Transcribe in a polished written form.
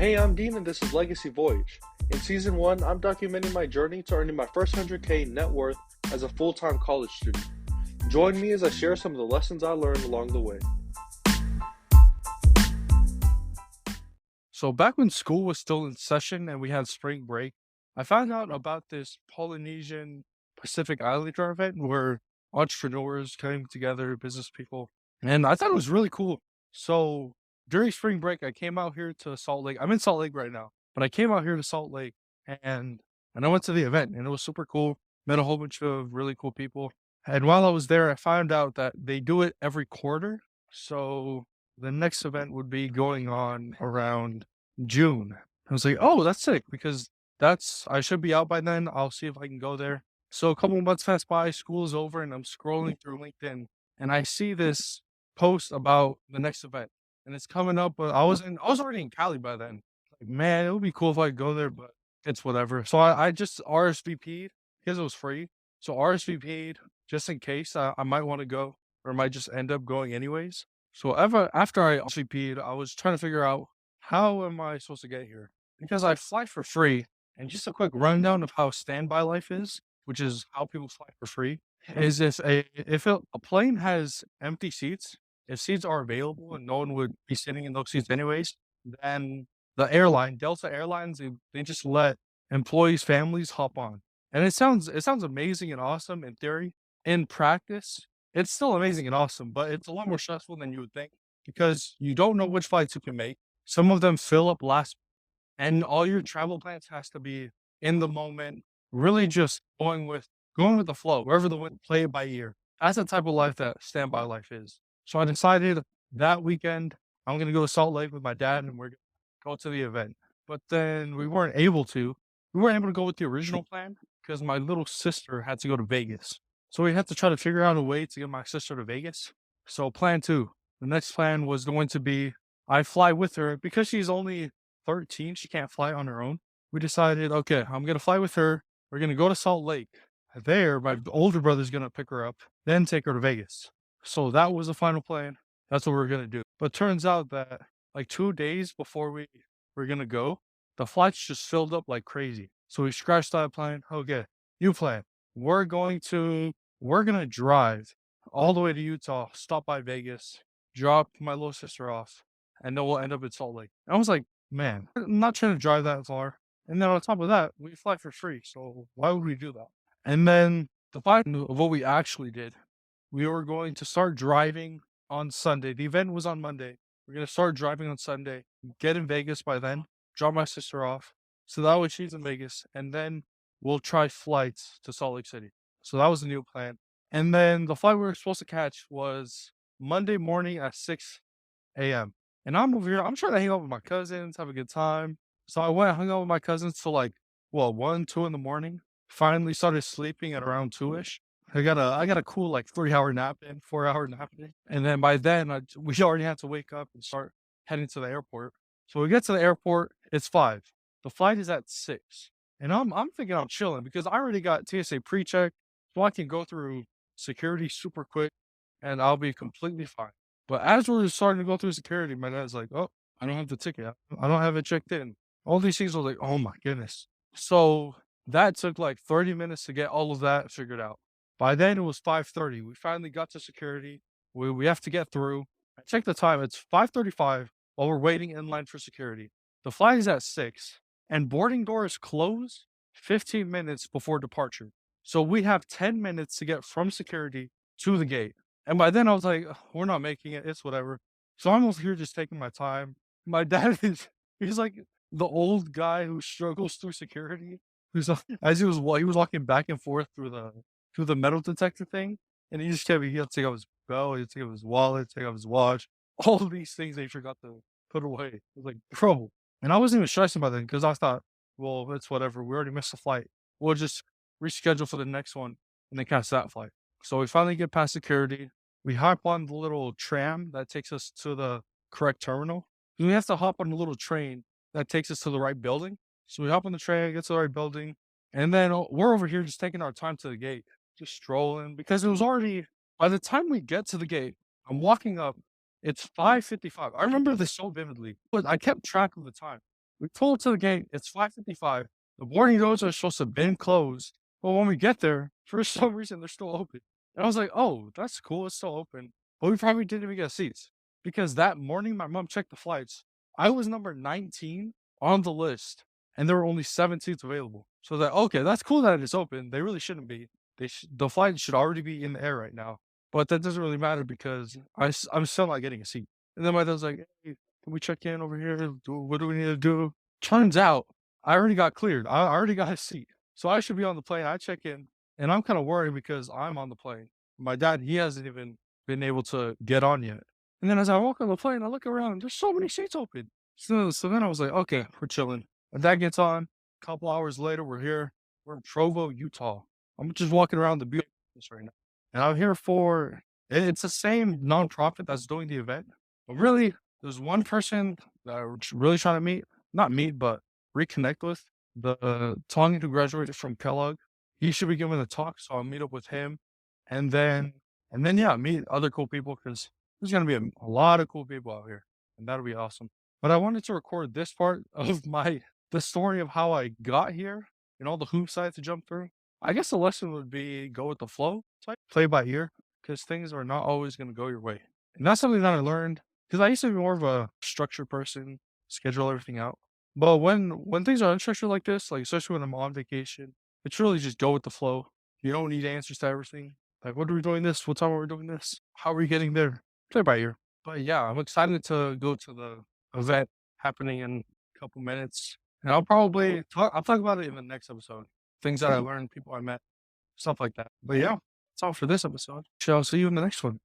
Hey, I'm Dean and this is Legacy Voyage. In season 1, I'm documenting my journey to earning my first 100K net worth as a full-time college student. Join me as I share some of the lessons I learned along the way. So back when school was still in session and we had spring break, I found out about this Polynesian Pacific Islander event where entrepreneurs came together, business people, and I thought it was really cool. So during spring break, I came out here to Salt Lake. I'm in Salt Lake right now, but I came out here to Salt Lake and and I went to the event and it was super cool. Met a whole bunch of really cool people. And while I was there, I found out that they do it every quarter. So the next event would be going on around June. I was like, "Oh, that's sick," because that's I should be out by then. I'll see if I can go there. So a couple months pass by, school is over, and I'm scrolling through LinkedIn, and I see this post about the next event, and it's coming up. But I was already in Cali by then. Like, man, it would be cool if I could go there, but it's whatever. So I just RSVP'd because it was free. So RSVP'd just in case I might want to go or might just end up going anyways. So after I RSVP'd, I was trying to figure out how am I supposed to get here? Because I fly for free. And just a quick rundown of how standby life is, which is how people fly for free, is if a plane has empty seats, if seats are available and no one would be sitting in those seats anyways, then the airline, Delta Airlines, they just let employees' families hop on. And it sounds amazing and awesome in theory. In practice, it's still amazing and awesome, but it's a lot more stressful than you would think because you don't know which flights you can make. Some of them fill up last, and all your travel plans has to be in the moment, really just going with the flow, wherever the wind, play it by ear. That's the type of life that standby life is. So I decided that weekend I'm gonna go to Salt Lake with my dad and we're gonna go to the event. But then we weren't able to go with the original plan because my little sister had to go to Vegas. So we had to try to figure out a way to get my sister to Vegas. So plan two. The next plan was going to be I fly with her because she's only 13. She can't fly on her own. We decided, okay, I'm gonna fly with her. We're gonna go to Salt Lake. There, my older brother's gonna pick her up, then take her to Vegas. So that was the final plan. That's what we are gonna do. But turns out that like 2 days before we were gonna go, the flights just filled up like crazy. So we scratched that plan. Okay, new plan. We're going to we're gonna drive all the way to Utah, stop by Vegas, drop my little sister off, and then we'll end up in Salt Lake. I was like, man, I'm not trying to drive that far. And then on top of that, we fly for free. So why would we do that? And then the final of what we actually did, we were going to start driving on Sunday. The event was on Monday. We're going to start driving on Sunday, get in Vegas by then, drop my sister off. So that way she's in Vegas. And then we'll try flights to Salt Lake City. So that was the new plan. And then the flight we were supposed to catch was Monday morning at 6 a.m. And I'm over here, I'm trying to hang out with my cousins, have a good time. So I went, hung out with my cousins till like, well, 1, 2 in the morning. Finally started sleeping at around 2-ish. I got a cool like 3-hour nap in, 4-hour nap in. And then by then we already had to wake up and start heading to the airport. So we get to the airport, it's 5. The flight is at 6. And I'm thinking I'm chilling because I already got TSA pre-check, so I can go through security super quick and I'll be completely fine. But as we're starting to go through security, my dad's like, "Oh, I don't have the ticket. I don't have it checked in." All these things, I was like, "Oh my goodness." So that took like 30 minutes to get all of that figured out. By then it was 5:30. We finally got to security. We have to get through. I checked the time. It's 5:35 while we're waiting in line for security. The flight is at 6 and boarding doors close 15 minutes before departure. So we have 10 minutes to get from security to the gate. And by then I was like, "Ugh, we're not making it. It's whatever." So I'm over here just taking my time. My dad he's like the old guy who struggles through security. Who's he was walking back and forth through the metal detector thing, and he had to take out his belt, he had to take out his wallet, take out his watch, all of these things that he forgot to put away. I was like, bro. And I wasn't even stressing about that because I thought, well, it's whatever. We already missed the flight. We'll just reschedule for the next one and then catch that flight. So we finally get past security. We hop on the little tram that takes us to the correct terminal. And we have to hop on the little train that takes us to the right building. So we hop on the train, get to the right building, and then we're over here just taking our time to the gate, just strolling because it was already by the time we get to the gate, I'm walking up. It's 5:55. I remember this so vividly, but I kept track of the time. We pull up to the gate. It's 5:55. The boarding doors are supposed to have been closed, but when we get there, for some reason they're still open. And I was like, "Oh, that's cool. It's still open." But we probably didn't even get seats because that morning my mom checked the flights. I was number 19 on the list, and there were only 7 seats available. So that okay, that's cool that it's open. They really shouldn't be. The flight should already be in the air right now. But that doesn't really matter because I'm still not getting a seat. And then my dad's like, "Hey, can we check in over here? What do we need to do?" Turns out I already got cleared. I already got a seat. So I should be on the plane. I check in and I'm kind of worried because I'm on the plane. My dad, he hasn't even been able to get on yet. And then as I walk on the plane, I look around, there's so many seats open. So then I was like, okay, we're chilling. My dad gets on. A couple hours later, we're here. We're in Provo, Utah. I'm just walking around the beautiful place right now. And I'm here for it's the same nonprofit that's doing the event. But really, there's one person that I was really trying to meet, not meet, but reconnect with. The Tongan who graduated from Kellogg. He should be giving a talk, so I'll meet up with him. And then yeah, meet other cool people because there's gonna be a lot of cool people out here. And that'll be awesome. But I wanted to record this part of the story of how I got here and all the hoops I had to jump through. I guess the lesson would be go with the flow, type, play by ear, because things are not always going to go your way. And that's something that I learned because I used to be more of a structured person, schedule everything out. But when things are unstructured like this, like especially when I'm on vacation, it's really just go with the flow. You don't need answers to everything. Like, what are we doing this? What time are we doing this? How are we getting there? Play by ear. But yeah, I'm excited to go to the event happening in a couple minutes. And I'll talk about it in the next episode. Things that I learned, people I met, stuff like that. But yeah, that's all for this episode. Shall see you in the next one.